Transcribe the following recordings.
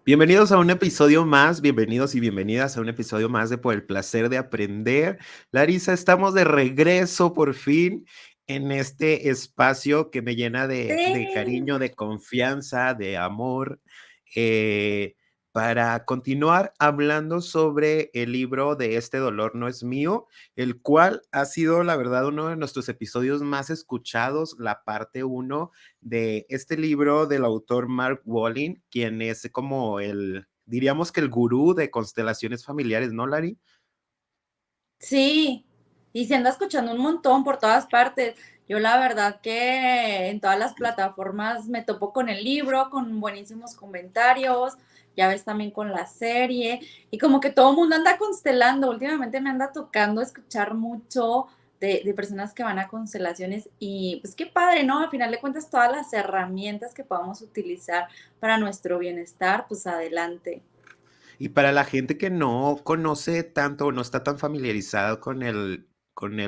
Bienvenidos a un episodio más, bienvenidos y bienvenidas a un episodio más de Por el placer de aprender. Larisa, estamos de regreso por fin en este espacio que me llena de Sí, cariño, de confianza, de amor, eh, para continuar hablando sobre el libro de Este dolor no es mío, el cual ha sido, la verdad, uno de nuestros episodios más escuchados, la parte uno de este libro del autor Mark Walling, quien es como diríamos que el gurú de constelaciones familiares, ¿no, Larry? sí, y se anda escuchando un montón por todas partes. Yo la verdad que en todas las plataformas me topo con el libro, con buenísimos comentarios, ya ves también con la serie, y como que todo el mundo anda constelando. Últimamente me anda tocando escuchar mucho de personas que van a constelaciones y pues qué padre, ¿no? Al final de cuentas, todas las herramientas que podamos utilizar para nuestro bienestar, pues adelante. Y para la gente que no conoce tanto o no está tan familiarizado con el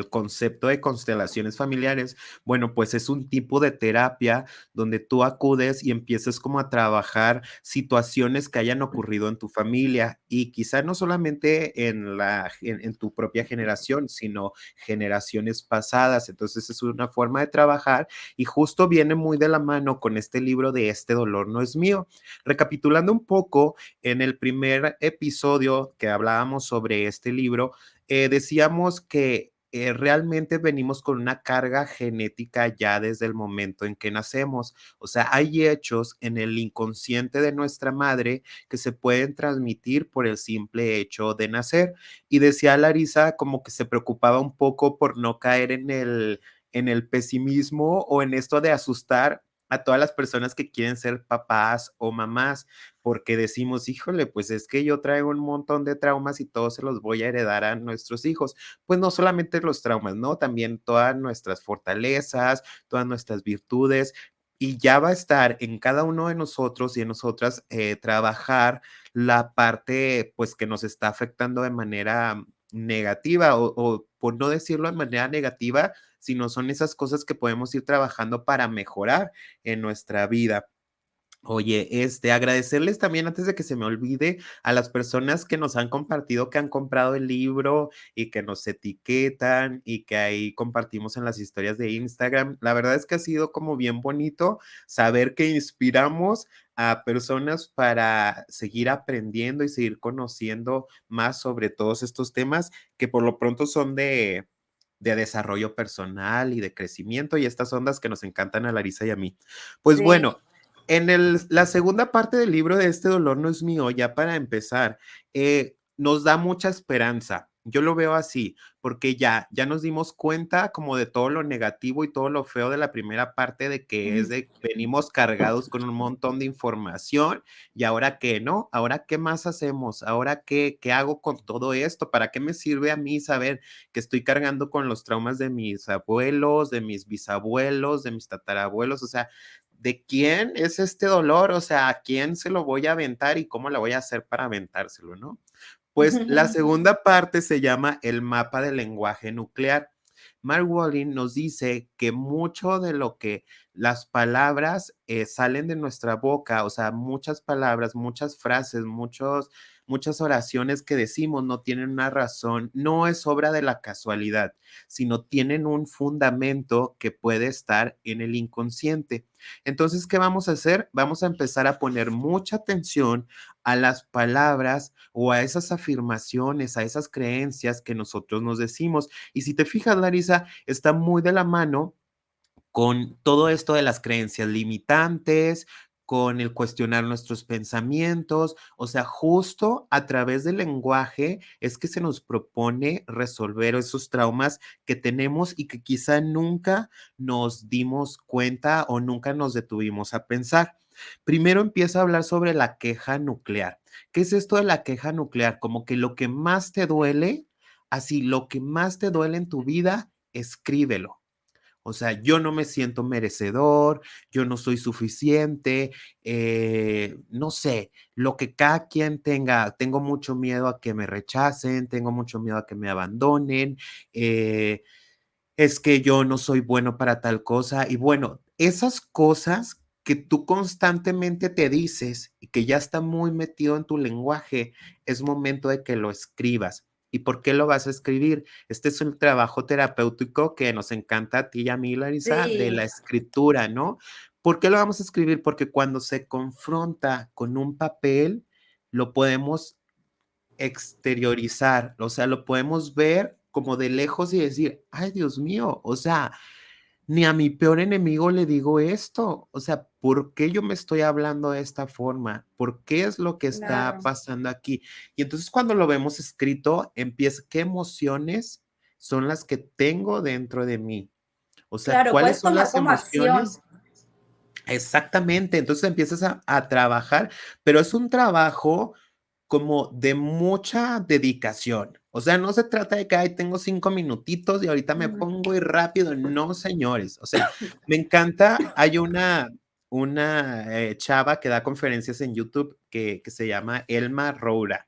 concepto de constelaciones familiares, bueno, pues es un tipo de terapia donde tú acudes y empiezas como a trabajar situaciones que hayan ocurrido en tu familia y quizá no solamente en tu propia generación, sino generaciones pasadas. Entonces es una forma de trabajar y justo viene muy de la mano con este libro de Este dolor no es mío. Recapitulando un poco, en el primer episodio que hablábamos sobre este libro, decíamos que realmente venimos con una carga genética ya desde el momento en que nacemos. O sea, hay hechos en el inconsciente de nuestra madre que se pueden transmitir por el simple hecho de nacer. Y decía Larisa como que se preocupaba un poco por no caer en el pesimismo o en esto de asustar a todas las personas que quieren ser papás o mamás, porque decimos, híjole, pues es que yo traigo un montón de traumas y todos se los voy a heredar a nuestros hijos. Pues no solamente los traumas, ¿no? También todas nuestras fortalezas, todas nuestras virtudes. Y ya va a estar en cada uno de nosotros y en nosotras trabajar la parte, pues, que nos está afectando de manera negativa o por no decirlo de manera negativa, sino son esas cosas que podemos ir trabajando para mejorar en nuestra vida. Oye, agradecerles también antes de que se me olvide a las personas que nos han compartido que han comprado el libro y que nos etiquetan y que ahí compartimos en las historias de Instagram. La verdad es que ha sido como bien bonito saber que inspiramos a personas para seguir aprendiendo y seguir conociendo más sobre todos estos temas que por lo pronto son de desarrollo personal y de crecimiento y estas ondas que nos encantan a Larisa y a mí. Pues Sí. bueno, la segunda parte del libro de Este dolor no es mío, ya para empezar, nos da mucha esperanza. Yo lo veo así, porque ya nos dimos cuenta como de todo lo negativo y todo lo feo de la primera parte de que es de venimos cargados con un montón de información y ahora qué, ¿no? Ahora qué más hacemos? Ahora qué hago con todo esto? ¿Para qué me sirve a mí saber que estoy cargando con los traumas de mis abuelos, de mis bisabuelos, de mis tatarabuelos? O sea, ¿de quién es este dolor? O sea, ¿a quién se lo voy a aventar y cómo la voy a hacer para aventárselo, no? Pues la segunda parte se llama el mapa del lenguaje nuclear. Mark Walling nos dice que mucho de lo que las palabras salen de nuestra boca, o sea, muchas palabras, muchas frases, muchas oraciones que decimos no tienen una razón, no es obra de la casualidad, sino tienen un fundamento que puede estar en el inconsciente. Entonces, ¿qué vamos a hacer? Vamos a empezar a poner mucha atención a las palabras o a esas afirmaciones, a esas creencias que nosotros nos decimos. Y si te fijas, Larisa, está muy de la mano con todo esto de las creencias limitantes, con el cuestionar nuestros pensamientos, o sea, justo a través del lenguaje es que se nos propone resolver esos traumas que tenemos y que quizá nunca nos dimos cuenta o nunca nos detuvimos a pensar. Primero empieza a hablar sobre la queja nuclear. ¿Qué es esto de la queja nuclear? Como que lo que más te duele, así, lo que más te duele en tu vida, escríbelo. O sea, yo no me siento merecedor, yo no soy suficiente, no sé, lo que cada quien tenga, tengo mucho miedo a que me rechacen, tengo mucho miedo a que me abandonen, es que yo no soy bueno para tal cosa. Y bueno, esas cosas que tú constantemente te dices y que ya está muy metido en tu lenguaje, es momento de que lo escribas. ¿Y por qué lo vas a escribir? Este es un trabajo terapéutico que nos encanta a ti y a mí, Larisa, de la Sí, escritura, ¿no? ¿Por qué lo vamos a escribir? Porque cuando se confronta con un papel, lo podemos exteriorizar, o sea, lo podemos ver como de lejos y decir, ay, Dios mío, o sea, ni a mi peor enemigo le digo esto. O sea, ¿por qué yo me estoy hablando de esta forma? ¿Por qué es lo que está claro. pasando aquí? Y entonces cuando lo vemos escrito, empieza, ¿qué emociones son las que tengo dentro de mí? O sea, Claro, ¿cuáles puedes son tomar las como acción. emociones? Exactamente, entonces empiezas a trabajar, pero es un trabajo como de mucha dedicación. O sea, no se trata de que, ay, tengo 5 minutitos y ahorita me Ujú. pongo y rápido. No, señores. O sea, me encanta, hay una chava que da conferencias en YouTube que se llama Elma Roura,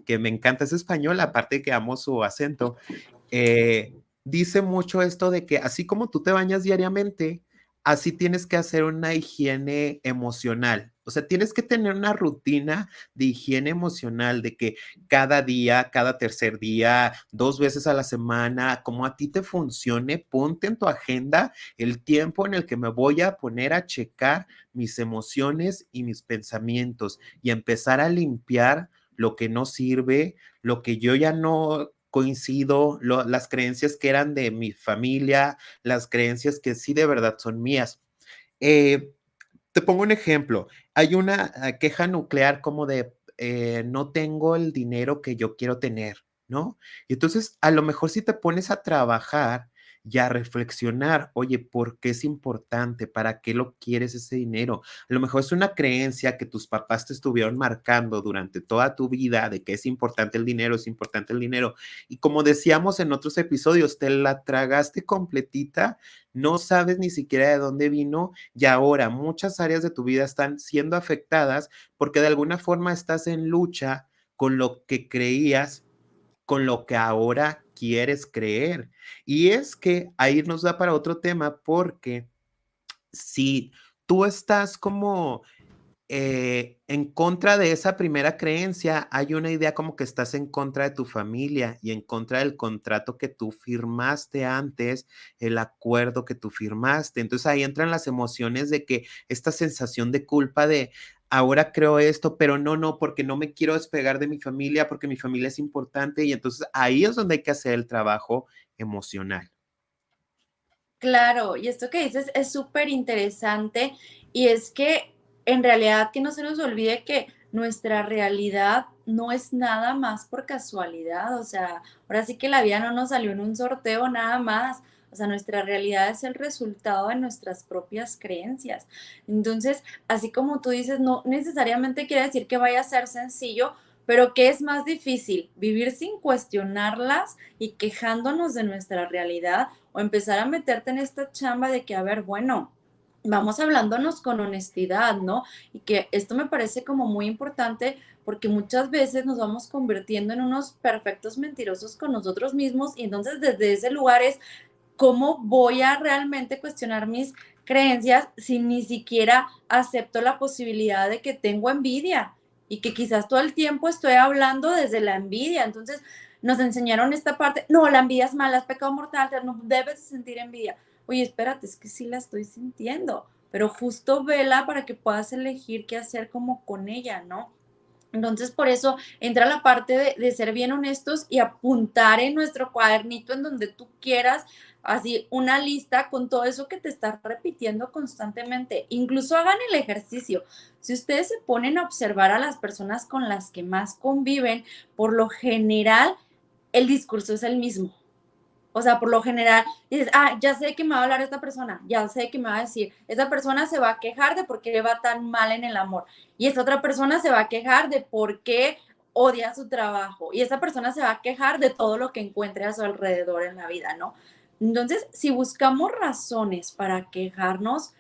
que me encanta, es española, aparte que amo su acento. Dice mucho esto de que así como tú te bañas diariamente, así tienes que hacer una higiene emocional. O sea, tienes que tener una rutina de higiene emocional, de que cada día, cada tercer día, 2 veces a la semana, como a ti te funcione, ponte en tu agenda el tiempo en el que me voy a poner a checar mis emociones y mis pensamientos y empezar a limpiar lo que no sirve, lo que yo ya no coincido, las creencias que eran de mi familia, las creencias que sí de verdad son mías. Eh, Te pongo un ejemplo. Hay una queja nuclear como de no tengo el dinero que yo quiero tener, ¿no? Y entonces, a lo mejor si te pones a trabajar y a reflexionar, oye, ¿por qué es importante? ¿Para qué lo quieres ese dinero? A lo mejor es una creencia que tus papás te estuvieron marcando durante toda tu vida de que es importante el dinero, es importante el dinero. Y como decíamos en otros episodios, te la tragaste completita, no sabes ni siquiera de dónde vino y ahora muchas áreas de tu vida están siendo afectadas porque de alguna forma estás en lucha con lo que creías, con lo que ahora quieres creer. Y es que ahí nos da para otro tema porque si tú estás como en contra de esa primera creencia, hay una idea como que estás en contra de tu familia y en contra del contrato que tú firmaste antes, el acuerdo que tú firmaste. Entonces ahí entran las emociones de que esta sensación de culpa de ahora creo esto, pero no, no, porque no me quiero despegar de mi familia, porque mi familia es importante. Y entonces ahí es donde hay que hacer el trabajo emocional. Claro, y esto que dices es súper interesante y es que en realidad que no se nos olvide que nuestra realidad no es nada más por casualidad, o sea, ahora sí que la vida no nos salió en un sorteo nada más, o sea, nuestra realidad es el resultado de nuestras propias creencias. Entonces, así como tú dices, no necesariamente quiere decir que vaya a ser sencillo, pero ¿qué es más difícil? ¿Vivir sin cuestionarlas y quejándonos de nuestra realidad o empezar a meterte en esta chamba de que, a ver, bueno, vamos hablándonos con honestidad, ¿no? Y que esto me parece como muy importante porque muchas veces nos vamos convirtiendo en unos perfectos mentirosos con nosotros mismos y entonces desde ese lugar es cómo voy a realmente cuestionar mis creencias si ni siquiera acepto la posibilidad de que tengo envidia y que quizás todo el tiempo estoy hablando desde la envidia. Entonces nos enseñaron esta parte, no, la envidia es mala, es pecado mortal, no debes sentir envidia. Oye, espérate, es que sí la estoy sintiendo, pero justo vela para que puedas elegir qué hacer como con ella, ¿no? Entonces, por eso entra la parte de ser bien honestos y apuntar en nuestro cuadernito en donde tú quieras, así una lista con todo eso que te estás repitiendo constantemente. Incluso hagan el ejercicio. Si ustedes se ponen a observar a las personas con las que más conviven, por lo general, el discurso es el mismo. O sea, por lo general, dices, ah, ya sé que me va a hablar esta persona, ya sé que me va a decir, esta persona se va a quejar de por qué le va tan mal en el amor. Y esta otra persona se va a quejar de por qué odia su trabajo. Y esta persona se va a quejar de todo lo que encuentre a su alrededor en la vida, ¿no? Entonces, si buscamos razones para quejarnos,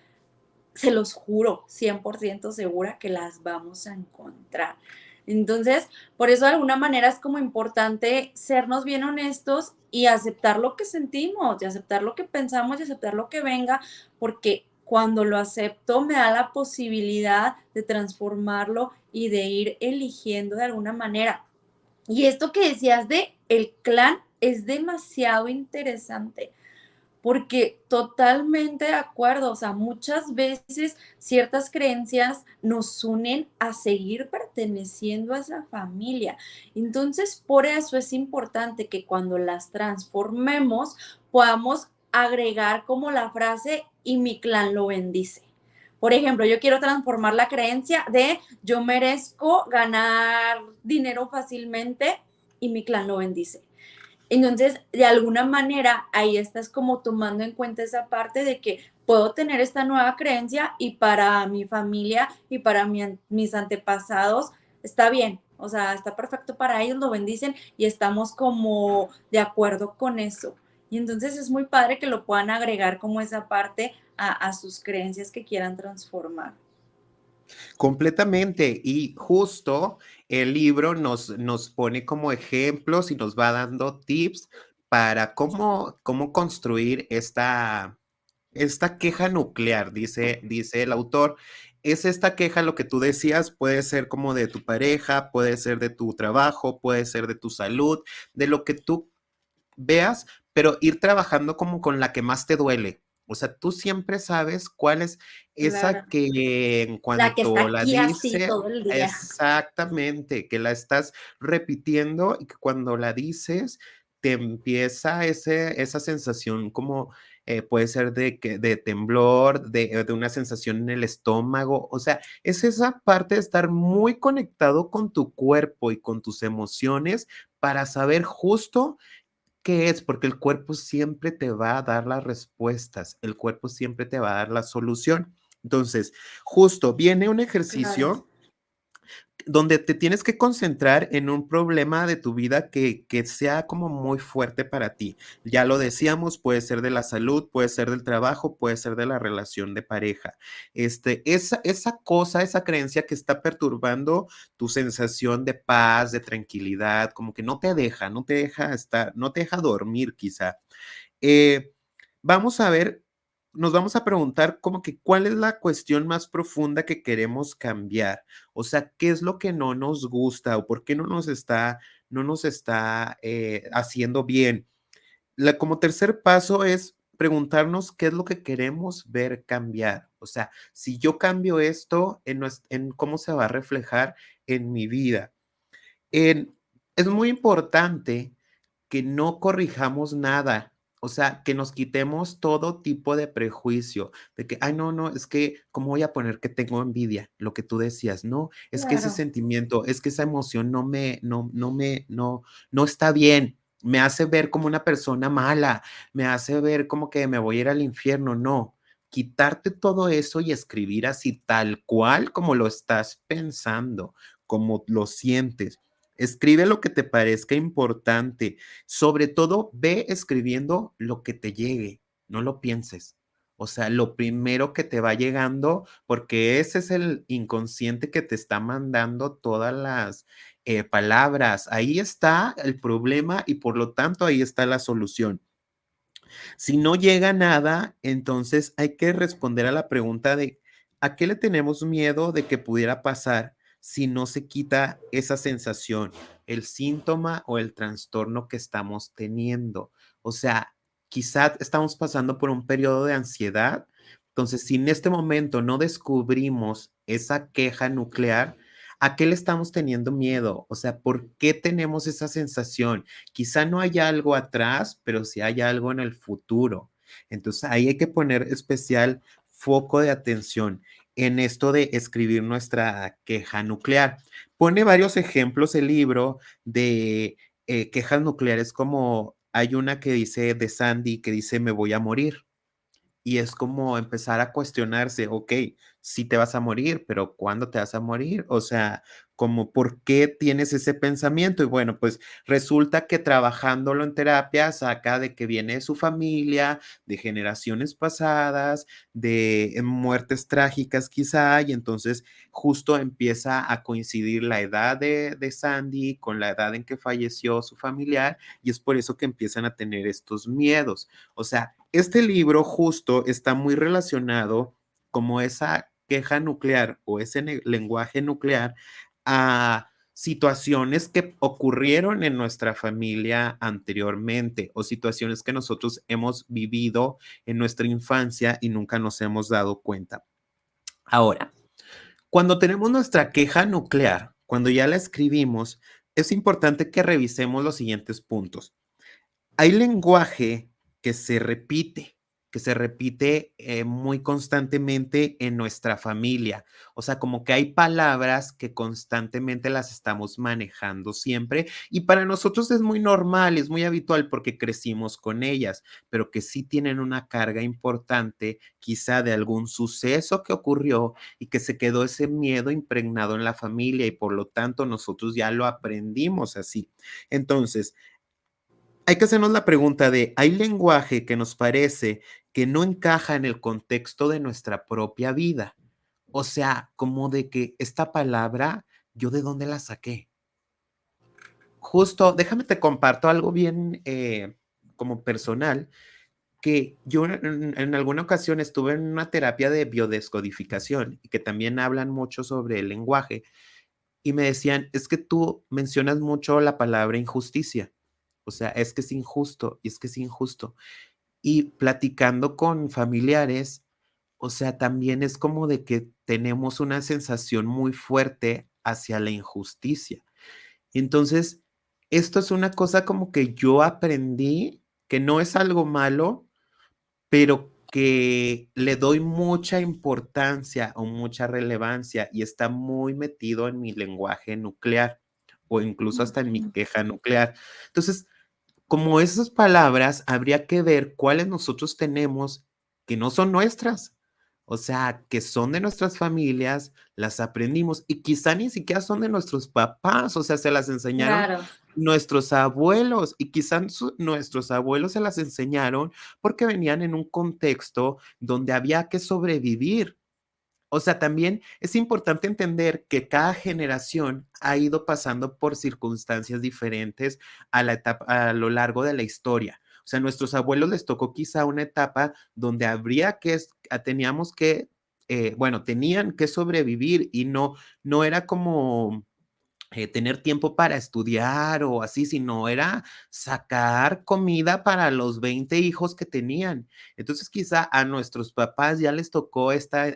se los juro, 100% segura que las vamos a encontrar. Entonces, por eso de alguna manera es como importante sernos bien honestos y aceptar lo que sentimos, y aceptar lo que pensamos y aceptar lo que venga, porque cuando lo acepto, me da la posibilidad de transformarlo y de ir eligiendo de alguna manera. Y esto que decías de el clan es demasiado interesante, porque totalmente de acuerdo, o sea, muchas veces ciertas creencias nos unen a seguir perteneciendo a esa familia. Entonces, por eso es importante que cuando las transformemos podamos agregar como la frase y mi clan lo bendice. Por ejemplo, yo quiero transformar la creencia de yo merezco ganar dinero fácilmente y mi clan lo bendice. Entonces, de alguna manera, ahí estás como tomando en cuenta esa parte de que puedo tener esta nueva creencia y para mi familia y para mis antepasados está bien, o sea, está perfecto para ellos, lo bendicen y estamos como de acuerdo con eso. Y entonces es muy padre que lo puedan agregar como esa parte a sus creencias que quieran transformar. Completamente. Y justo el libro nos pone como ejemplos y nos va dando tips para cómo construir esta queja nuclear, dice el autor. Es esta queja, lo que tú decías, puede ser como de tu pareja, puede ser de tu trabajo, puede ser de tu salud, de lo que tú veas, pero ir trabajando como con la que más te duele. O sea, tú siempre sabes cuál es Claro. esa que en La que está cuanto la aquí así dice, todo el día. exactamente, que la estás repitiendo y que cuando la dices te empieza esa sensación como puede ser de temblor, de una sensación en el estómago. O sea, es esa parte de estar muy conectado con tu cuerpo y con tus emociones para saber justo qué es, porque el cuerpo siempre te va a dar las respuestas, el cuerpo siempre te va a dar la solución. Entonces, justo viene un Claro. ejercicio donde te tienes que concentrar en un problema de tu vida que sea como muy fuerte para ti. Ya lo decíamos, puede ser de la salud, puede ser del trabajo, puede ser de la relación de pareja. Esa cosa, esa creencia que está perturbando tu sensación de paz, de tranquilidad, como que no te deja estar, no te deja dormir quizá. Eh, Vamos a ver, nos vamos a preguntar como que cuál es la cuestión más profunda que queremos cambiar. O sea, ¿qué es lo que no nos gusta o por qué no nos está haciendo bien? Como tercer paso es preguntarnos qué es lo que queremos ver cambiar. O sea, si yo cambio esto, en cómo se va a reflejar en mi vida. En- es muy importante que no corrijamos nada, o sea, que nos quitemos todo tipo de prejuicio, de que, ay, no, no, es que, ¿cómo voy a poner que tengo envidia? Lo que tú decías, no, es que ese Claro. sentimiento, es que esa emoción no está bien, me hace ver como una persona mala, me hace ver como que me voy a ir al infierno, no. Quitarte todo eso y escribir así tal cual como lo estás pensando, como lo sientes. Escribe lo que te parezca importante. Sobre todo, ve escribiendo lo que te llegue, no lo pienses. O sea, lo primero que te va llegando, porque ese es el inconsciente que te está mandando todas las palabras. Ahí está el problema y por lo tanto ahí está la solución. Si no llega nada, entonces hay que responder a la pregunta de ¿a qué le tenemos miedo de que pudiera pasar si no se quita esa sensación, el síntoma o el trastorno que estamos teniendo? O sea, quizá estamos pasando por un periodo de ansiedad. Entonces, si en este momento no descubrimos esa queja nuclear, ¿a qué le estamos teniendo miedo? O sea, ¿por qué tenemos esa sensación? Quizá no haya algo atrás, pero sí hay algo en el futuro. Entonces ahí hay que poner especial foco de atención en esto de escribir nuestra queja nuclear. Pone varios ejemplos el libro de quejas nucleares como hay una que dice de Sandy que dice me voy a morir. Y es como empezar a cuestionarse, ok, sí te vas a morir, pero ¿cuándo te vas a morir? O sea, como por qué tienes ese pensamiento. Y bueno, pues resulta que trabajándolo en terapia saca de que viene de su familia, de generaciones pasadas, de muertes trágicas quizá, y entonces justo empieza a coincidir la edad de Sandy con la edad en que falleció su familiar, y es por eso que empiezan a tener estos miedos. O sea, este libro justo está muy relacionado como esa queja nuclear o ese lenguaje nuclear a situaciones que ocurrieron en nuestra familia anteriormente o situaciones que nosotros hemos vivido en nuestra infancia y nunca nos hemos dado cuenta. Ahora, cuando tenemos nuestra queja nuclear, cuando ya la escribimos, es importante que revisemos los siguientes puntos. Hay lenguaje que se repite, muy constantemente en nuestra familia. O sea, como que hay palabras que constantemente las estamos manejando siempre y para nosotros es muy normal, es muy habitual porque crecimos con ellas, pero que sí tienen una carga importante, quizá de algún suceso que ocurrió y que se quedó ese miedo impregnado en la familia y por lo tanto nosotros ya lo aprendimos así. Entonces, hay que hacernos la pregunta de, ¿hay lenguaje que nos parece que no encaja en el contexto de nuestra propia vida? O sea, como de que esta palabra, ¿yo de dónde la saqué? Justo, déjame te comparto algo bien como personal, que yo en alguna ocasión estuve en una terapia de biodescodificación y que también hablan mucho sobre el lenguaje y me decían, es que tú mencionas mucho la palabra injusticia. O sea, es que es injusto y es que es injusto. Y platicando con familiares, o sea, también es como de que tenemos una sensación muy fuerte hacia la injusticia. Entonces, esto es una cosa como que yo aprendí, que no es algo malo, pero que le doy mucha importancia o mucha relevancia y está muy metido en mi lenguaje nuclear o incluso hasta en mi Ujú. queja nuclear. Entonces, como esas palabras, habría que ver cuáles nosotros tenemos que no son nuestras. O sea, que son de nuestras familias, las aprendimos y quizá ni siquiera son de nuestros papás, o sea, se las enseñaron Claro, nuestros abuelos y quizá nuestros abuelos se las enseñaron porque venían en un contexto donde había que sobrevivir. O sea, también es importante entender que cada generación ha ido pasando por circunstancias diferentes a lo largo de la historia. O sea, a nuestros abuelos les tocó quizá una etapa donde teníamos que, bueno, tenían que sobrevivir y no era como tener tiempo para estudiar o así, sino era sacar comida para los 20 hijos que tenían. Entonces, quizá a nuestros papás ya les tocó esta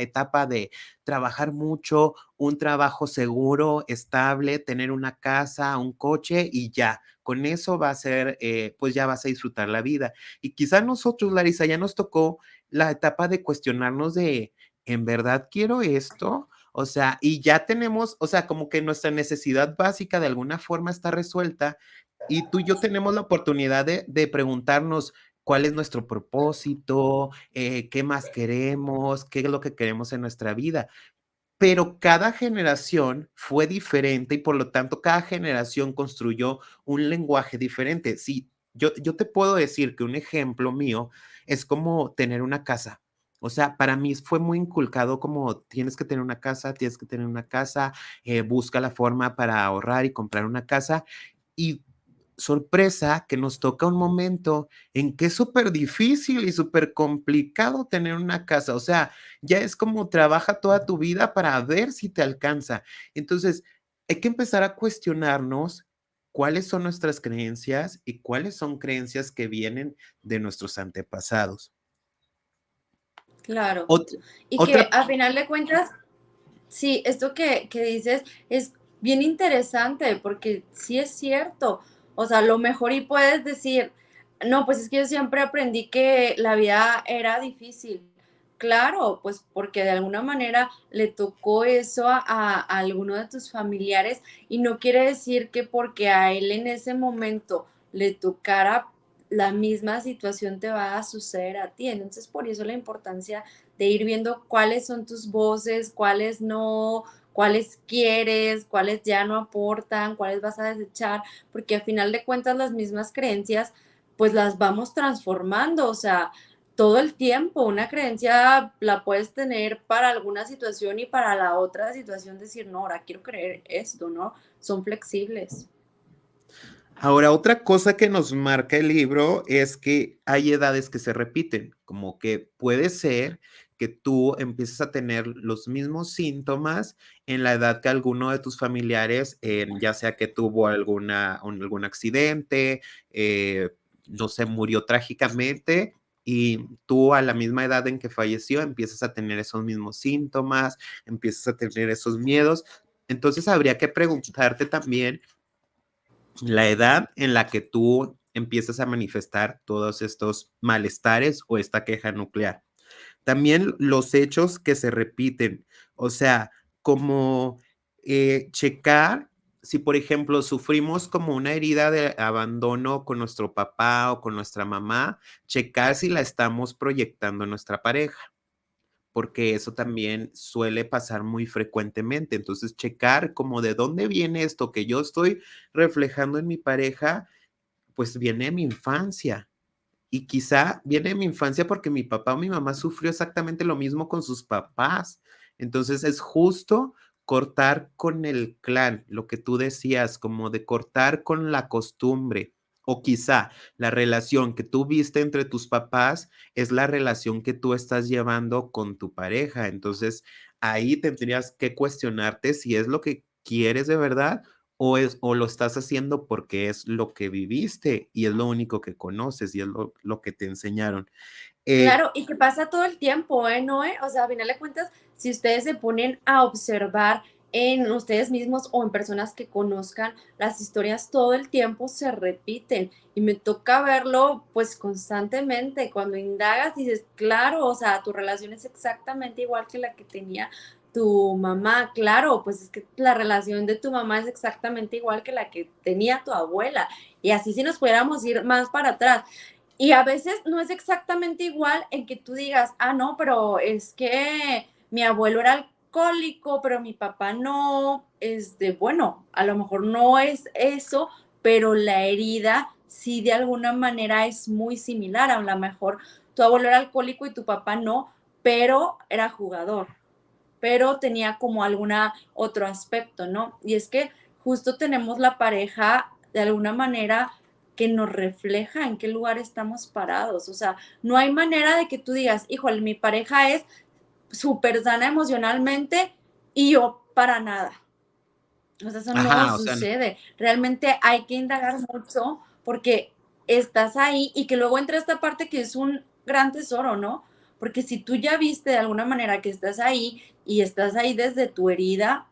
etapa de trabajar mucho, un trabajo seguro, estable, tener una casa, un coche y ya. Con eso va a ser, pues ya vas a disfrutar la vida. Y quizá a nosotros, Larisa, ya nos tocó la etapa de cuestionarnos de, ¿en verdad quiero esto? O sea, y ya tenemos, o sea, como que nuestra necesidad básica de alguna forma está resuelta y tú y yo tenemos la oportunidad de preguntarnos cuál es nuestro propósito, qué más queremos, qué es lo que queremos en nuestra vida. Pero cada generación fue diferente y por lo tanto cada generación construyó un lenguaje diferente. Sí, yo te puedo decir que un ejemplo mío es como tener una casa. O sea, para mí fue muy inculcado como tienes que tener una casa, tienes que tener una casa, busca la forma para ahorrar y comprar una casa. Y sorpresa que nos toca un momento en que es súper difícil y súper complicado tener una casa. O sea, ya es como trabaja toda tu vida para ver si te alcanza. Entonces, hay que empezar a cuestionarnos cuáles son nuestras creencias y cuáles son creencias que vienen de nuestros antepasados. claro. Ot- Y que otra, a final de cuentas, sí, esto que dices es bien interesante porque sí es cierto. O sea, lo mejor y puedes decir, no, pues es que yo siempre aprendí que la vida era difícil. Claro, pues porque de alguna manera le tocó eso a alguno de tus familiares y no quiere decir que porque a él en ese momento le tocara la misma situación te va a suceder a ti. Entonces, por eso la importancia de ir viendo cuáles son tus voces, cuáles no, cuáles quieres, cuáles ya no aportan, cuáles vas a desechar, porque al final de cuentas las mismas creencias, pues las vamos transformando, o sea, todo el tiempo. Una creencia la puedes tener para alguna situación y para la otra situación decir, no, ahora quiero creer esto, ¿no? Son flexibles. Ahora, otra cosa que nos marca el libro es que hay edades que se repiten, como que puede ser que tú empieces a tener los mismos síntomas en la edad que alguno de tus familiares, ya sea que tuvo algún accidente, no sé, murió trágicamente y tú a la misma edad en que falleció empiezas a tener esos mismos síntomas, empiezas a tener esos miedos. Entonces habría que preguntarte también la edad en la que tú empiezas a manifestar todos estos malestares o esta queja nuclear. También los hechos que se repiten, o sea, como checar si, por ejemplo, sufrimos como una herida de abandono con nuestro papá o con nuestra mamá, checar si la estamos proyectando en nuestra pareja, porque eso también suele pasar muy frecuentemente. Entonces, checar como de dónde viene esto que yo estoy reflejando en mi pareja, pues viene de mi infancia. Y quizá viene de mi infancia porque mi papá o mi mamá sufrió exactamente lo mismo con sus papás. Entonces es justo cortar con el clan, lo que tú decías, como de cortar con la costumbre. O quizá la relación que tú viste entre tus papás es la relación que tú estás llevando con tu pareja. Entonces ahí tendrías que cuestionarte si es lo que quieres de verdad o lo estás haciendo porque es lo que viviste y es lo único que conoces y es lo que te enseñaron. Eh, Claro, y que pasa todo el tiempo, ¿eh? ¿No? O sea, a final de cuentas, si ustedes se ponen a observar en ustedes mismos o en personas que conozcan, las historias todo el tiempo se repiten y me toca verlo pues constantemente. Cuando indagas dices, claro, o sea, tu relación es exactamente igual que la que tenía tu mamá, claro, pues es que la relación de tu mamá es exactamente igual que la que tenía tu abuela. Y así si nos pudiéramos ir más para atrás. Y a veces no es exactamente igual en que tú digas, ah, no, pero es que mi abuelo era alcohólico, pero mi papá no, bueno, a lo mejor no es eso, pero la herida sí de alguna manera es muy similar. A lo mejor tu abuelo era alcohólico y tu papá no, pero era jugador, pero tenía como alguna otro aspecto, ¿no? Y es que justo tenemos la pareja de alguna manera que nos refleja en qué lugar estamos parados. O sea, no hay manera de que tú digas, híjole, mi pareja es súper sana emocionalmente y yo para nada. O sea, eso no ajá, o sea, sucede. Realmente hay que indagar mucho porque estás ahí y que luego entra esta parte que es un gran tesoro, ¿no? Porque si tú ya viste de alguna manera que estás ahí y estás ahí desde tu herida,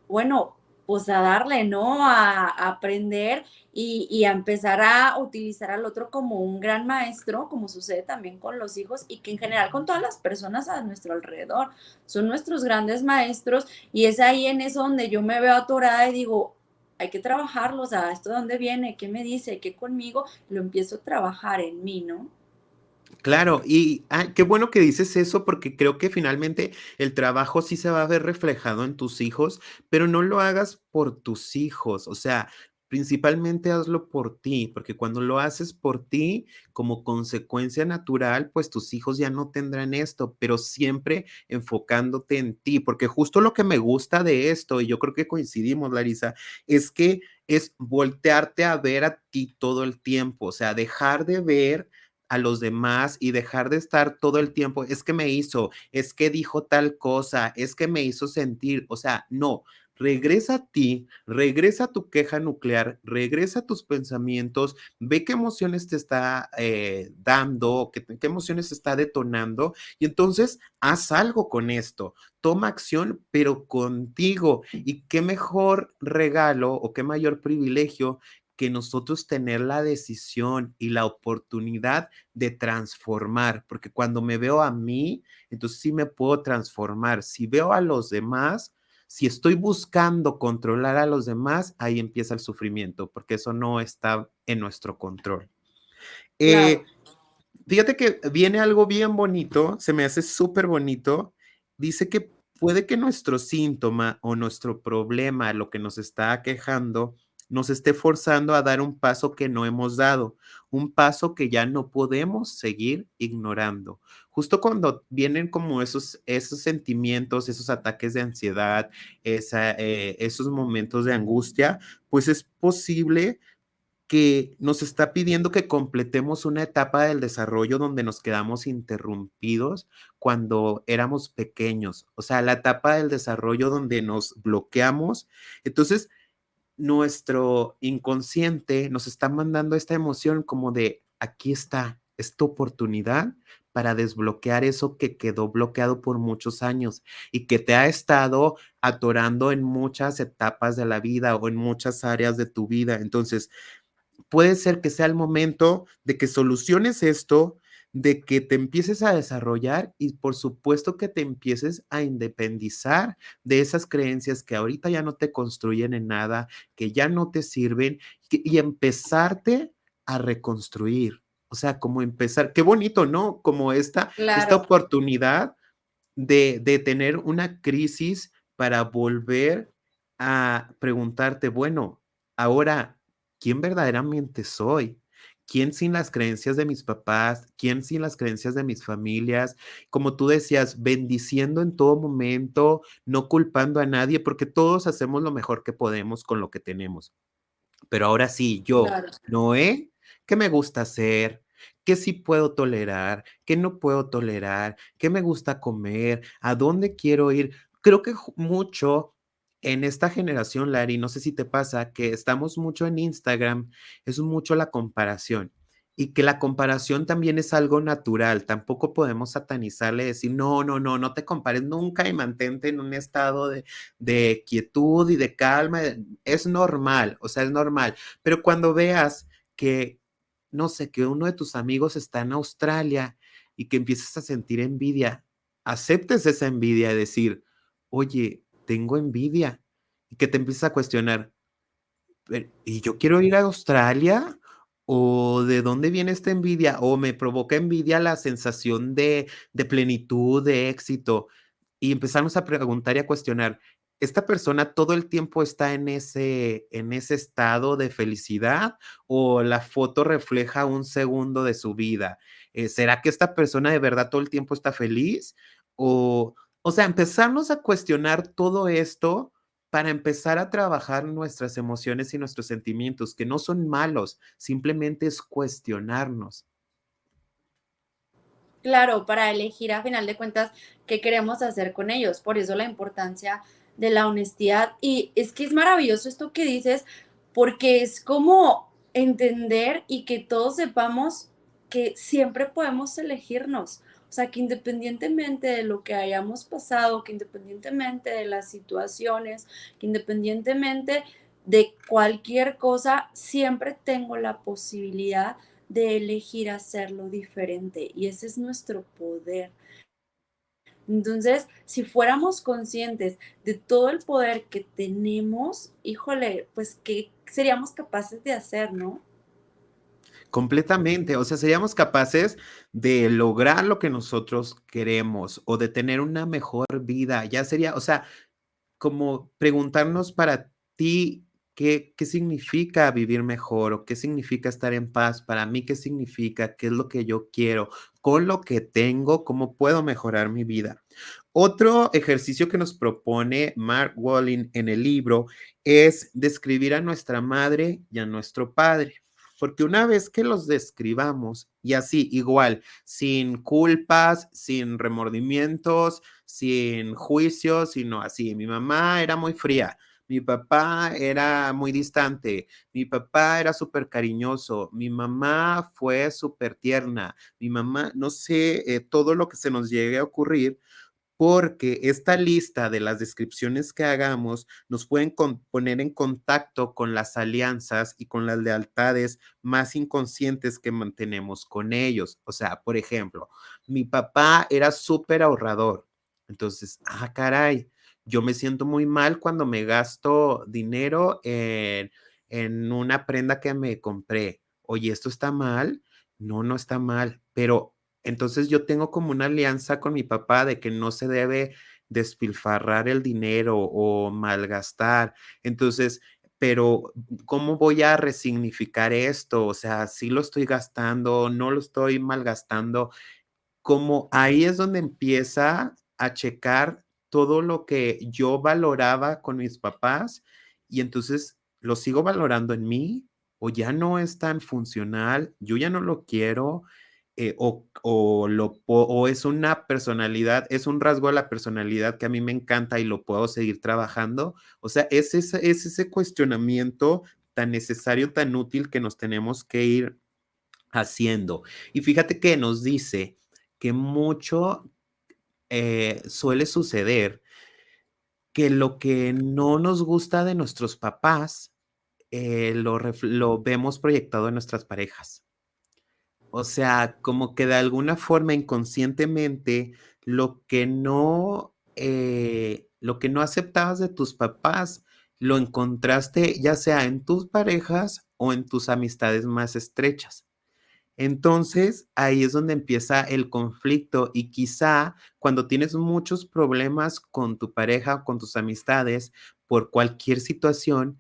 bueno, pues a darle, ¿no? A aprender y a empezar a utilizar al otro como un gran maestro, como sucede también con los hijos y que en general con todas las personas a nuestro alrededor. Son nuestros grandes maestros y es ahí en eso donde yo me veo atorada y digo, hay que trabajarlo, o sea, ¿esto de dónde viene? ¿Qué me dice? ¿Qué conmigo? Lo empiezo a trabajar en mí, ¿no? claro, y qué bueno que dices eso porque creo que finalmente el trabajo sí se va a ver reflejado en tus hijos, pero no lo hagas por tus hijos, o sea, principalmente hazlo por ti, porque cuando lo haces por ti, como consecuencia natural, pues tus hijos ya no tendrán esto, pero siempre enfocándote en ti, porque justo lo que me gusta de esto, y yo creo que coincidimos, Larisa, es que es voltearte a ver a ti todo el tiempo, o sea, dejar de ver a los demás y dejar de estar todo el tiempo, es que me hizo, es que dijo tal cosa, es que me hizo sentir, o sea, no, regresa a ti, regresa a tu queja nuclear, regresa a tus pensamientos, ve qué emociones te está dando, qué emociones está detonando y entonces haz algo con esto, toma acción, pero contigo. Y qué mejor regalo o qué mayor privilegio que nosotros tener la decisión y la oportunidad de transformar, porque cuando me veo a mí, entonces sí me puedo transformar. Si veo a los demás, si estoy buscando controlar a los demás, ahí empieza el sufrimiento, porque eso no está en nuestro control. Claro. Eh, Fíjate que viene algo bien bonito, se me hace súper bonito. Dice que puede que nuestro síntoma o nuestro problema, lo que nos está quejando, nos esté forzando a dar un paso que no hemos dado, un paso que ya no podemos seguir ignorando. Justo cuando vienen como esos sentimientos, esos ataques de ansiedad, esos momentos de angustia, pues es posible que nos está pidiendo que completemos una etapa del desarrollo donde nos quedamos interrumpidos cuando éramos pequeños, o sea, la etapa del desarrollo donde nos bloqueamos. Entonces, nuestro inconsciente nos está mandando esta emoción como de, aquí está, es tu oportunidad para desbloquear eso que quedó bloqueado por muchos años y que te ha estado atorando en muchas etapas de la vida o en muchas áreas de tu vida. Entonces, puede ser que sea el momento de que soluciones esto, de que te empieces a desarrollar y por supuesto que te empieces a independizar de esas creencias que ahorita ya no te construyen en nada, que ya no te sirven y empezarte a reconstruir. O sea, como empezar, qué bonito, ¿no? Como esta Claro, oportunidad de tener una crisis para volver a preguntarte, bueno, ahora, ¿quién verdaderamente soy? ¿Quién sin las creencias de mis papás? ¿Quién sin las creencias de mis familias? Como tú decías, bendiciendo en todo momento, no culpando a nadie, porque todos hacemos lo mejor que podemos con lo que tenemos. Pero ahora sí, yo, claro. Noé, ¿qué me gusta hacer? ¿Qué sí puedo tolerar? ¿Qué no puedo tolerar? ¿Qué me gusta comer? ¿A dónde quiero ir? Creo que mucho en esta generación, Larry, no sé si te pasa, que estamos mucho en Instagram, es mucho la comparación. Y que la comparación también es algo natural, tampoco podemos satanizarle, decir, no, no, no, no te compares nunca y mantente en un estado de quietud y de calma, es normal, o sea, es normal. Pero cuando veas que, no sé, que uno de tus amigos está en Australia y que empiezas a sentir envidia, aceptes esa envidia y decir, oye, tengo envidia. Y que te empieces a cuestionar, ¿y yo quiero ir a Australia? ¿O de dónde viene esta envidia? ¿O me provoca envidia la sensación de plenitud, de éxito? Y empezamos a preguntar y a cuestionar, ¿esta persona todo el tiempo está en ese estado de felicidad o la foto refleja un segundo de su vida? ¿Será que esta persona de verdad todo el tiempo está feliz? O sea, empezarnos a cuestionar todo esto para empezar a trabajar nuestras emociones y nuestros sentimientos, que no son malos, simplemente es cuestionarnos. Claro, para elegir a final de cuentas qué queremos hacer con ellos. Por eso la importancia de la honestidad. Y es que es maravilloso esto que dices, porque es como entender y que todos sepamos que siempre podemos elegirnos. O sea, que independientemente de lo que hayamos pasado, que independientemente de las situaciones, que independientemente de cualquier cosa, siempre tengo la posibilidad de elegir hacerlo diferente y ese es nuestro poder. Entonces, si fuéramos conscientes de todo el poder que tenemos, híjole, pues qué seríamos capaces de hacer, ¿no? Completamente, o sea, seríamos capaces de lograr lo que nosotros queremos o de tener una mejor vida, ya sería, o sea, como preguntarnos para ti qué significa vivir mejor o qué significa estar en paz. Para mí, qué significa, qué es lo que yo quiero, con lo que tengo, cómo puedo mejorar mi vida. Otro ejercicio que nos propone Mark Walling en el libro es describir a nuestra madre y a nuestro padre. Porque una vez que los describamos, y así, igual, sin culpas, sin remordimientos, sin juicios, sino así. Mi mamá era muy fría, mi papá era muy distante, mi papá era súper cariñoso, mi mamá fue súper tierna, mi mamá, no sé, todo lo que se nos llegue a ocurrir, porque esta lista de las descripciones que hagamos nos pueden poner en contacto con las alianzas y con las lealtades más inconscientes que mantenemos con ellos. O sea, por ejemplo, mi papá era súper ahorrador. Entonces, caray, yo me siento muy mal cuando me gasto dinero en una prenda que me compré. Oye, ¿esto está mal? No, no está mal, pero entonces yo tengo como una alianza con mi papá de que no se debe despilfarrar el dinero o malgastar. Entonces, pero ¿cómo voy a resignificar esto? O sea, sí lo estoy gastando, no lo estoy malgastando. Como ahí es donde empieza a checar todo lo que yo valoraba con mis papás y entonces lo sigo valorando en mí. o ya no es tan funcional, yo ya no lo quiero, o es una personalidad, es un rasgo de la personalidad que a mí me encanta y lo puedo seguir trabajando. O sea, es ese cuestionamiento tan necesario, tan útil que nos tenemos que ir haciendo. Y fíjate que nos dice que mucho suele suceder que lo que no nos gusta de nuestros papás lo vemos proyectado en nuestras parejas. O sea, como que de alguna forma inconscientemente lo que no aceptabas de tus papás, lo encontraste ya sea en tus parejas o en tus amistades más estrechas. Entonces, ahí es donde empieza el conflicto y quizá cuando tienes muchos problemas con tu pareja o con tus amistades por cualquier situación,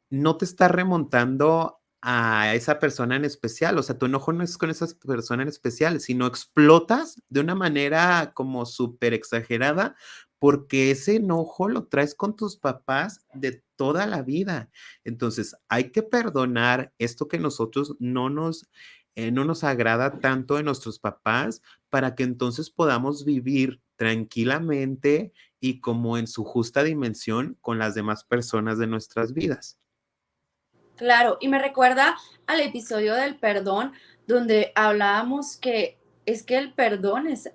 no te estás remontando a esa persona en especial, o sea, tu enojo no es con esa persona en especial, sino explotas de una manera como súper exagerada, porque ese enojo lo traes con tus papás de toda la vida. Entonces, hay que perdonar esto que nosotros no nos agrada tanto de nuestros papás, para que entonces podamos vivir tranquilamente y como en su justa dimensión con las demás personas de nuestras vidas. Claro, y me recuerda al episodio del perdón, donde hablábamos que es que el perdón es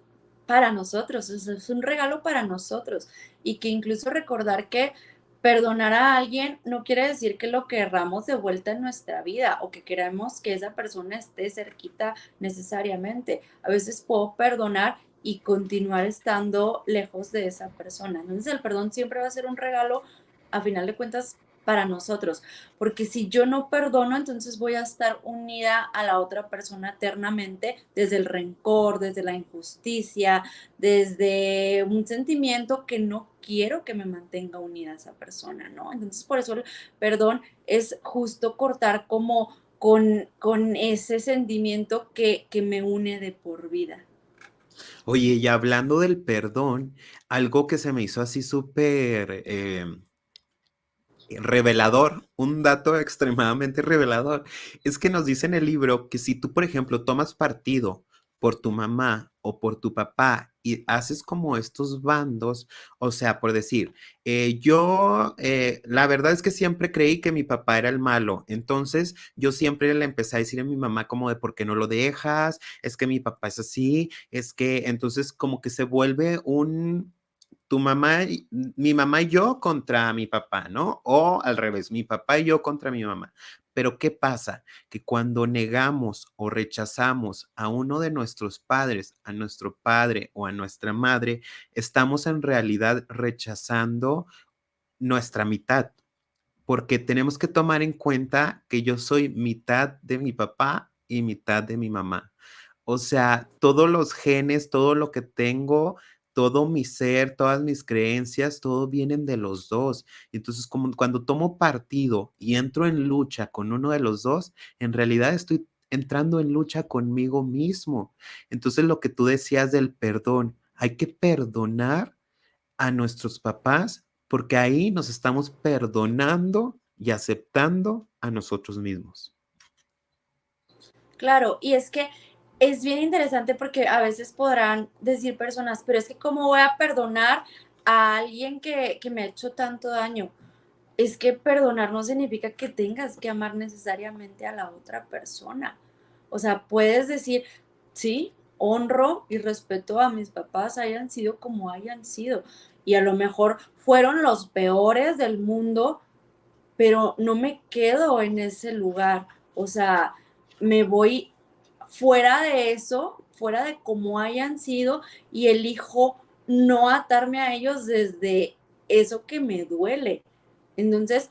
para nosotros, es un regalo para nosotros, y que incluso recordar que perdonar a alguien no quiere decir que lo querramos de vuelta en nuestra vida o que queramos que esa persona esté cerquita necesariamente. A veces puedo perdonar y continuar estando lejos de esa persona. Entonces el perdón siempre va a ser un regalo, a final de cuentas, para nosotros. Porque si yo no perdono, entonces voy a estar unida a la otra persona eternamente desde el rencor, desde la injusticia, desde un sentimiento que no quiero que me mantenga unida a esa persona, ¿no? Entonces, por eso el perdón es justo cortar como con ese sentimiento que me une de por vida. Oye, y hablando del perdón, algo que se me hizo así súper revelador, un dato extremadamente revelador, es que nos dice en el libro que si tú, por ejemplo, tomas partido por tu mamá o por tu papá y haces como estos bandos, o sea, por decir, la verdad es que siempre creí que mi papá era el malo, entonces yo siempre le empecé a decir a mi mamá como de por qué no lo dejas, es que mi papá es así, es que entonces como que se vuelve mi mamá y yo contra mi papá, ¿no? O al revés, mi papá y yo contra mi mamá. Pero ¿qué pasa? Que cuando negamos o rechazamos a uno de nuestros padres, a nuestro padre o a nuestra madre, estamos en realidad rechazando nuestra mitad, porque tenemos que tomar en cuenta que yo soy mitad de mi papá y mitad de mi mamá. O sea, todos los genes, todo lo que tengo, todo mi ser, todas mis creencias, todo vienen de los dos. Entonces, como cuando tomo partido y entro en lucha con uno de los dos, en realidad estoy entrando en lucha conmigo mismo. Entonces, lo que tú decías del perdón, hay que perdonar a nuestros papás porque ahí nos estamos perdonando y aceptando a nosotros mismos. Claro, y es que es bien interesante porque a veces podrán decir personas, pero es que ¿cómo voy a perdonar a alguien que me ha hecho tanto daño? Es que perdonar no significa que tengas que amar necesariamente a la otra persona. O sea, puedes decir, sí, honro y respeto a mis papás, hayan sido como hayan sido. Y a lo mejor fueron los peores del mundo, pero no me quedo en ese lugar. O sea, me voy fuera de eso, fuera de cómo hayan sido y elijo no atarme a ellos desde eso que me duele. Entonces,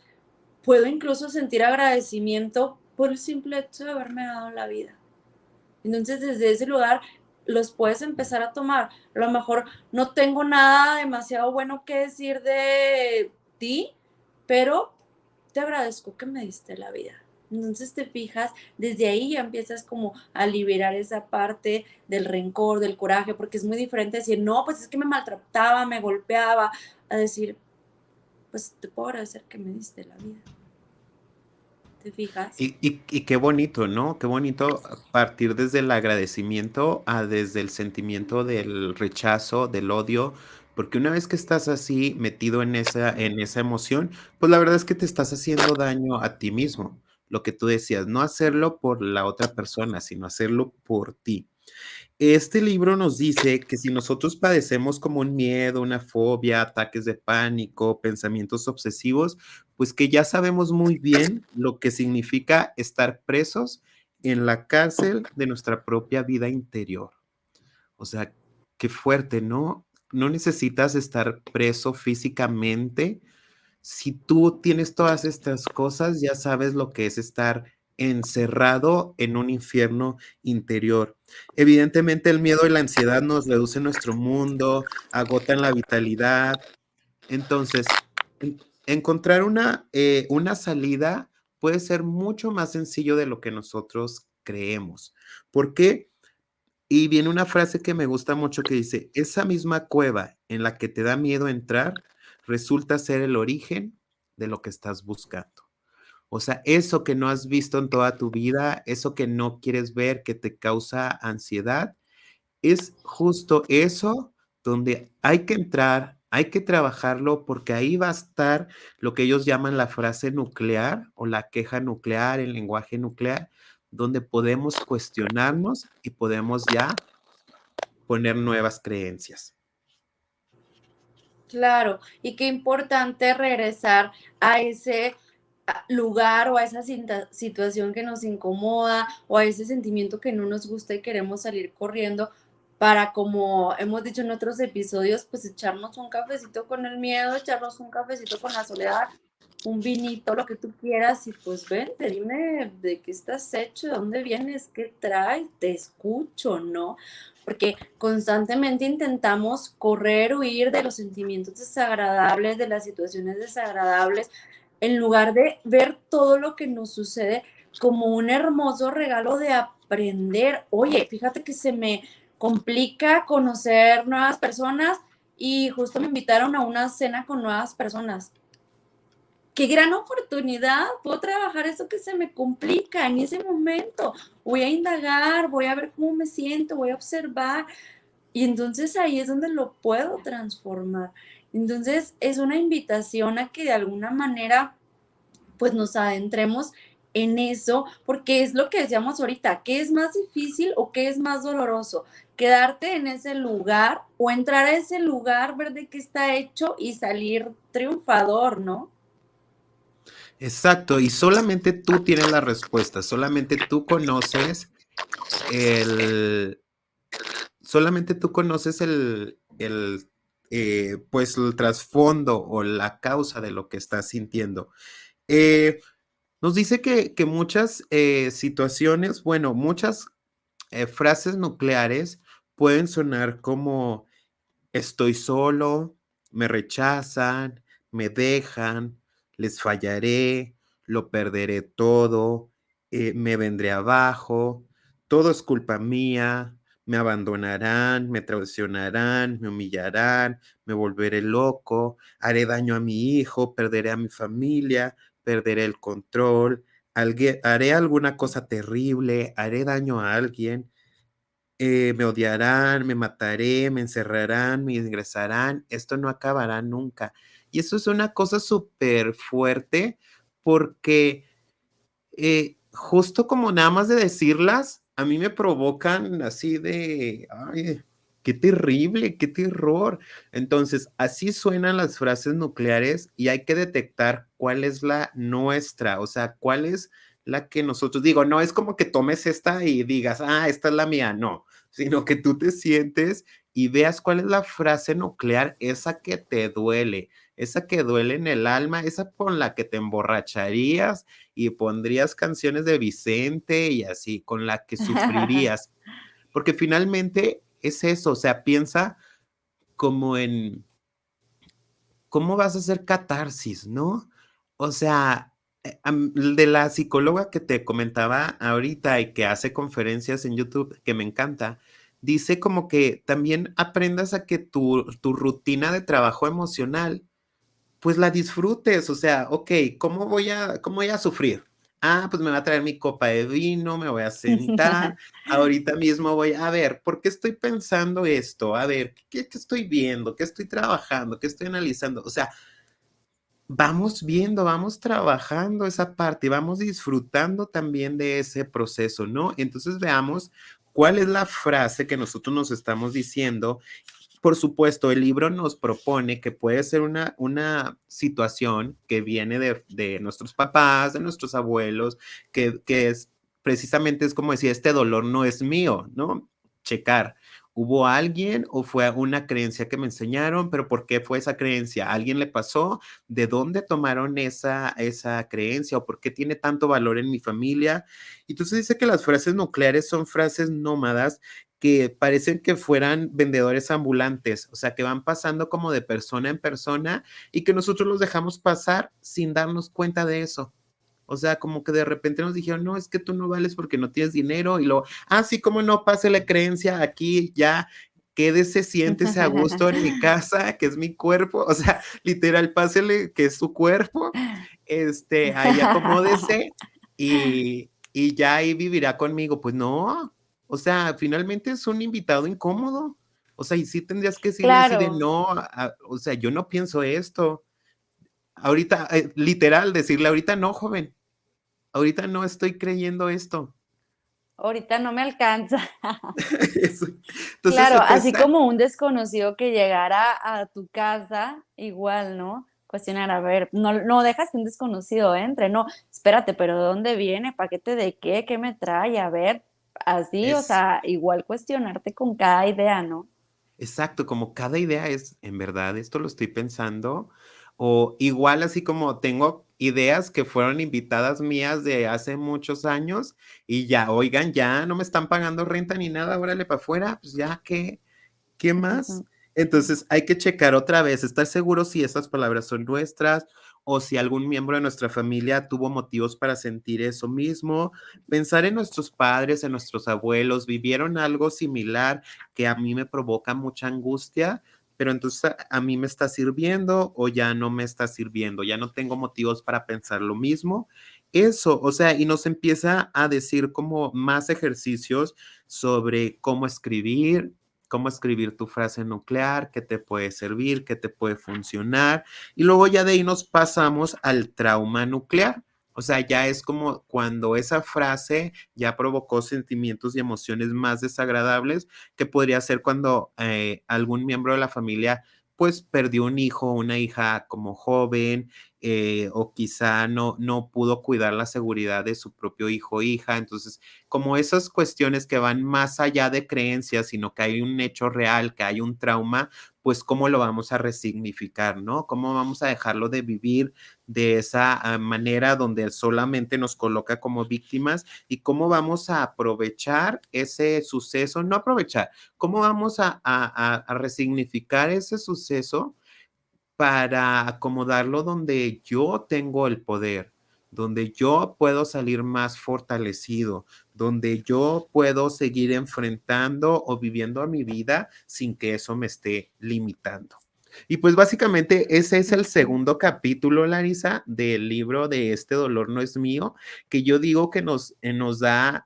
puedo incluso sentir agradecimiento por el simple hecho de haberme dado la vida. Entonces, desde ese lugar los puedes empezar a tomar. A lo mejor no tengo nada demasiado bueno que decir de ti, pero te agradezco que me diste la vida. Entonces te fijas, desde ahí ya empiezas como a liberar esa parte del rencor, del coraje, porque es muy diferente decir, no, pues es que me maltrataba, me golpeaba, a decir, pues te puedo agradecer que me diste la vida. ¿te fijas? Y qué bonito, ¿no? Qué bonito partir desde el agradecimiento a desde el sentimiento del rechazo, del odio, porque una vez que estás así metido en esa emoción, pues la verdad es que te estás haciendo daño a ti mismo. Lo que tú decías, no hacerlo por la otra persona, sino hacerlo por ti. Este libro nos dice que si nosotros padecemos como un miedo, una fobia, ataques de pánico, pensamientos obsesivos, pues que ya sabemos muy bien lo que significa estar presos en la cárcel de nuestra propia vida interior. O sea, qué fuerte, ¿no? No necesitas estar preso físicamente. Si tú tienes todas estas cosas, ya sabes lo que es estar encerrado en un infierno interior. Evidentemente, el miedo y la ansiedad nos reducen nuestro mundo, agotan la vitalidad. Entonces, encontrar una salida puede ser mucho más sencillo de lo que nosotros creemos. ¿Por qué? Y viene una frase que me gusta mucho que dice, esa misma cueva en la que te da miedo entrar resulta ser el origen de lo que estás buscando. O sea, eso que no has visto en toda tu vida, eso que no quieres ver, que te causa ansiedad, es justo eso donde hay que entrar, hay que trabajarlo porque ahí va a estar lo que ellos llaman la frase nuclear o la queja nuclear, el lenguaje nuclear, donde podemos cuestionarnos y podemos ya poner nuevas creencias. Claro, y qué importante regresar a ese lugar o a esa situación que nos incomoda o a ese sentimiento que no nos gusta y queremos salir corriendo para, como hemos dicho en otros episodios, pues echarnos un cafecito con el miedo, echarnos un cafecito con la soledad, un vinito, lo que tú quieras y pues vente, dime de qué estás hecho, de dónde vienes, qué traes, te escucho, ¿no? Porque constantemente intentamos correr, huir de los sentimientos desagradables, de las situaciones desagradables, en lugar de ver todo lo que nos sucede como un hermoso regalo de aprender. Oye, fíjate que se me complica conocer nuevas personas y justo me invitaron a una cena con nuevas personas. Qué gran oportunidad, puedo trabajar eso que se me complica en ese momento. Voy a indagar, voy a ver cómo me siento, voy a observar y entonces ahí es donde lo puedo transformar. Entonces es una invitación a que de alguna manera pues nos adentremos en eso, porque es lo que decíamos ahorita, ¿qué es más difícil o qué es más doloroso? Quedarte en ese lugar o entrar a ese lugar, ver de qué está hecho y salir triunfador, ¿no? Exacto, y solamente tú tienes la respuesta, solamente tú conoces el, solamente tú conoces pues el trasfondo o la causa de lo que estás sintiendo. Eh, Nos dice que muchas situaciones, bueno, muchas frases nucleares pueden sonar como estoy solo, me rechazan, me dejan, les fallaré, lo perderé todo, me vendré abajo, todo es culpa mía, me abandonarán, me traicionarán, me humillarán, me volveré loco, haré daño a mi hijo, perderé a mi familia, perderé el control, haré alguna cosa terrible, haré daño a alguien, me odiarán, me mataré, me encerrarán, me ingresarán, esto no acabará nunca. Y eso es una cosa súper fuerte porque justo como nada más de decirlas, a mí me provocan así de, ay, qué terrible, qué terror. Entonces, así suenan las frases nucleares y hay que detectar cuál es la nuestra, o sea, cuál es la que nosotros digo, no es como que tomes esta y digas, ah, esta es la mía, no, sino que tú te sientes y veas cuál es la frase nuclear, esa que duele en el alma, esa con la que te emborracharías y pondrías canciones de Vicente y así, con la que sufrirías, porque finalmente es eso, o sea, piensa como en cómo vas a hacer catarsis, ¿no? O sea, de la psicóloga que te comentaba ahorita y que hace conferencias en YouTube, que me encanta, dice como que también aprendas a que tu rutina de trabajo emocional pues la disfrutes, o sea, okey, cómo voy a sufrir? Pues me voy a traer mi copa de vino, me voy a sentar, ahorita mismo voy a ver, ¿por qué estoy pensando esto? A ver, ¿qué estoy viendo? ¿Qué estoy trabajando? ¿Qué estoy analizando? O sea, vamos viendo, vamos trabajando esa parte y vamos disfrutando también de ese proceso, ¿no? Entonces veamos cuál es la frase que nosotros nos estamos diciendo. Por supuesto, el libro nos propone que puede ser una situación que viene de nuestros papás, de nuestros abuelos, que es precisamente es como decir, este dolor no es mío, ¿no? Checar, ¿hubo alguien o fue una creencia que me enseñaron? Pero ¿por qué fue esa creencia? ¿A alguien le pasó? ¿De dónde tomaron esa creencia o por qué tiene tanto valor en mi familia? Y entonces dice que las frases nucleares son frases nómadas que parecen que fueran vendedores ambulantes, o sea, que van pasando como de persona en persona y que nosotros los dejamos pasar sin darnos cuenta de eso. O sea, como que de repente nos dijeron, no, es que tú no vales porque no tienes dinero y luego, sí, cómo no, pase la creencia aquí, ya, quédese, siéntese a gusto en mi casa, que es mi cuerpo, o sea, literal, pásele que es su cuerpo, ahí acomódese y ya ahí vivirá conmigo. Pues no, o sea, finalmente es un invitado incómodo. O sea, y sí tendrías que decirle así de Claro, no, o sea, yo no pienso esto. Ahorita, literal, decirle ahorita no, joven, ahorita no estoy creyendo esto. ahorita no me alcanza. Eso. Entonces, Claro, pues, así como un desconocido que llegara a tu casa, igual, ¿no? Cuestionar, a ver, no dejas que un desconocido entre, no, espérate, pero ¿de dónde viene? ¿Paquete de qué? ¿Qué me trae? A ver, así, o es sea, igual cuestionarte con cada idea, ¿no? exacto, como cada idea es, en verdad, esto lo estoy pensando, o igual así como tengo ideas que fueron invitadas mías de hace muchos años y ya, oigan, ya no me están pagando renta ni nada, órale para afuera, pues ya, ¿qué más? Entonces hay que checar otra vez, estar seguro si esas palabras son nuestras o si algún miembro de nuestra familia tuvo motivos para sentir eso mismo, pensar en nuestros padres, en nuestros abuelos, vivieron algo similar que a mí me provoca mucha angustia, pero entonces a mí me está sirviendo o ya no me está sirviendo, ya no tengo motivos para pensar lo mismo. Eso, o sea, y nos empieza a decir como más ejercicios sobre cómo escribir tu frase nuclear, qué te puede servir, qué te puede funcionar. Y luego ya de ahí nos pasamos al trauma nuclear. O sea, ya es como cuando esa frase ya provocó sentimientos y emociones más desagradables, que podría ser cuando algún miembro de la familia pues perdió un hijo o una hija como joven, o quizá no pudo cuidar la seguridad de su propio hijo o hija. Entonces, como esas cuestiones que van más allá de creencias, sino que hay un hecho real, que hay un trauma, pues cómo lo vamos a resignificar, ¿no? ¿Cómo vamos a dejarlo de vivir de esa manera donde solamente nos coloca como víctimas y cómo vamos a aprovechar ese suceso, no aprovechar, cómo vamos a resignificar ese suceso para acomodarlo donde yo tengo el poder, donde yo puedo salir más fortalecido, donde yo puedo seguir enfrentando o viviendo mi vida sin que eso me esté limitando. Y pues básicamente ese es el Ujú. segundo capítulo, Larisa, del libro de Este dolor no es mío, que yo digo que nos da,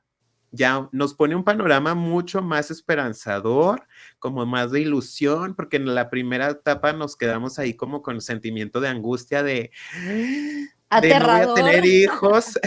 ya nos pone un panorama mucho más esperanzador, como más de ilusión, porque en la primera etapa nos quedamos ahí como con sentimiento de angustia de no voy a Aterrador. tener hijos.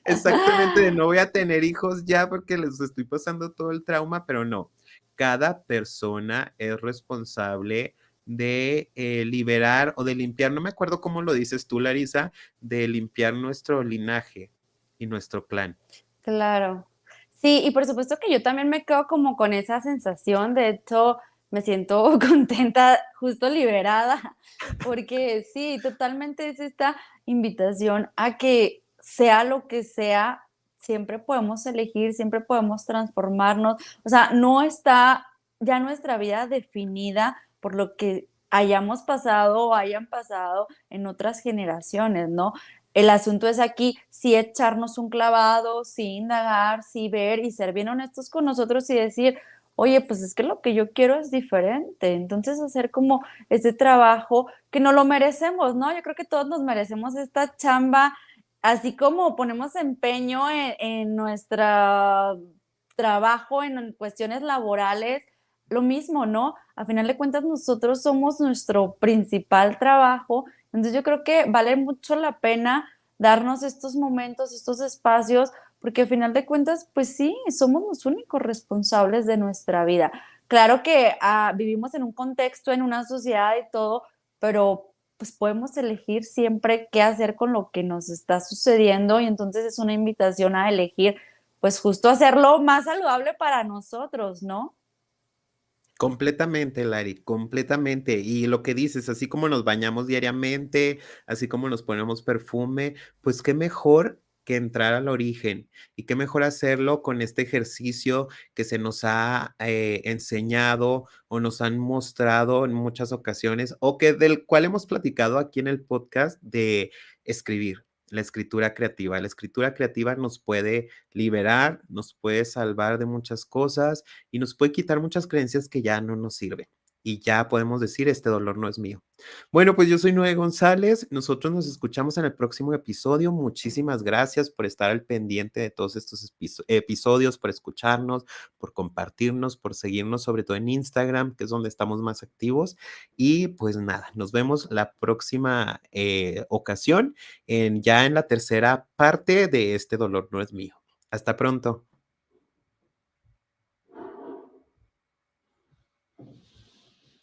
Exactamente, de no voy a tener hijos ya porque les estoy pasando todo el trauma, pero no. Cada persona es responsable de liberar o de limpiar, no me acuerdo cómo lo dices tú, Larisa, de limpiar nuestro linaje y nuestro clan. Claro. Sí, y por supuesto que yo también me quedo como con esa sensación, de hecho, me siento contenta, justo liberada, porque sí, totalmente es esta invitación a que sea lo que sea, siempre podemos elegir, siempre podemos transformarnos, o sea, no está ya nuestra vida definida por lo que hayamos pasado o hayan pasado en otras generaciones, ¿no? El asunto es aquí sí echarnos un clavado, sí indagar, sí ver y ser bien honestos con nosotros y decir, oye, pues es que lo que yo quiero es diferente. Entonces hacer como ese trabajo que no lo merecemos, ¿no? Yo creo que todos nos merecemos esta chamba así como ponemos empeño en nuestra trabajo, en cuestiones laborales, lo mismo, ¿no? A final de cuentas, nosotros somos nuestro principal trabajo. Entonces, yo creo que vale mucho la pena darnos estos momentos, estos espacios, porque a final de cuentas, pues sí, somos los únicos responsables de nuestra vida. Claro que vivimos en un contexto, en una sociedad y todo, pero pues podemos elegir siempre qué hacer con lo que nos está sucediendo y entonces es una invitación a elegir, pues justo hacerlo más saludable para nosotros, ¿no? Completamente, Lari, completamente. Y lo que dices, así como nos bañamos diariamente, así como nos ponemos perfume, pues qué mejor que entrar al origen y qué mejor hacerlo con este ejercicio que se nos ha enseñado o nos han mostrado en muchas ocasiones o que del cual hemos platicado aquí en el podcast de escribir. La escritura creativa. La escritura creativa nos puede liberar, nos puede salvar de muchas cosas y nos puede quitar muchas creencias que ya no nos sirven. Y ya podemos decir, este dolor no es mío. Bueno, pues yo soy Noé González. Nosotros nos escuchamos en el próximo episodio. Muchísimas gracias por estar al pendiente de todos estos episodios, por escucharnos, por compartirnos, por seguirnos, sobre todo en Instagram, que es donde estamos más activos. Y pues nada, nos vemos la próxima ocasión, ya en la tercera parte de Este dolor no es mío. Hasta pronto.